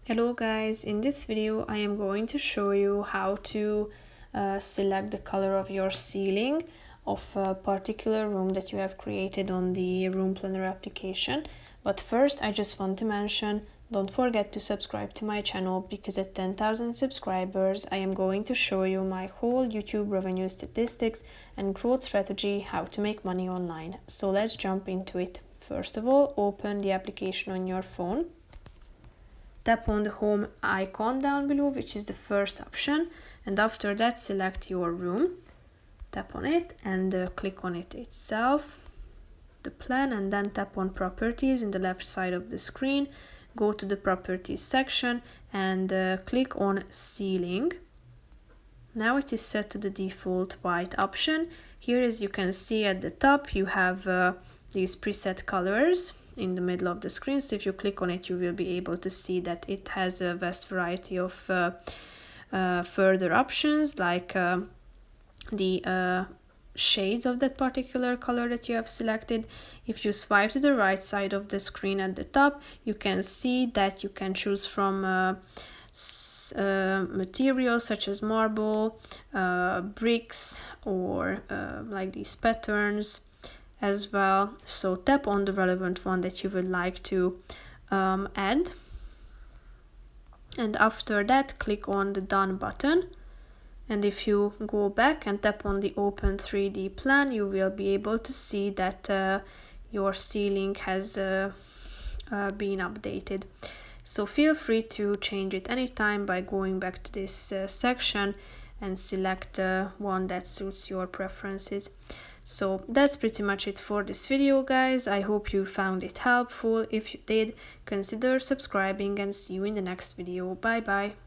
Hello guys, in this video I am going to show you how to select the color of your ceiling of a particular room that you have created on the Room Planner application. But first I just want to mention, don't forget to subscribe to my channel, because at 10,000 subscribers I am going to show you my whole YouTube revenue statistics and growth strategy, how to make money online. So let's jump into it. First of all, open the application on your phone. Tap on the home icon down below, which is the first option, and after that select your room. Tap on it and click on it itself, the plan, and then tap on properties in the left side of the screen. Go to the properties section and click on ceiling. Now it is set to the default white option. Here, as you can see at the top, you have these preset colors in the middle of the screen. So if you click on it, you will be able to see that it has a vast variety of further options, like the shades of that particular color that you have selected. If you swipe to the right side of the screen at the top, you can see that you can choose from materials such as marble, bricks, or like these patterns as well. So tap on the relevant one that you would like to add, and after that click on the done button. And if you go back and tap on the open 3D plan, you will be able to see that your ceiling has been updated. So feel free to change it anytime by going back to this section and select one that suits your preferences. So that's pretty much it for this video, guys. I hope you found it helpful. If you did, consider subscribing, and see you in the next video. Bye bye.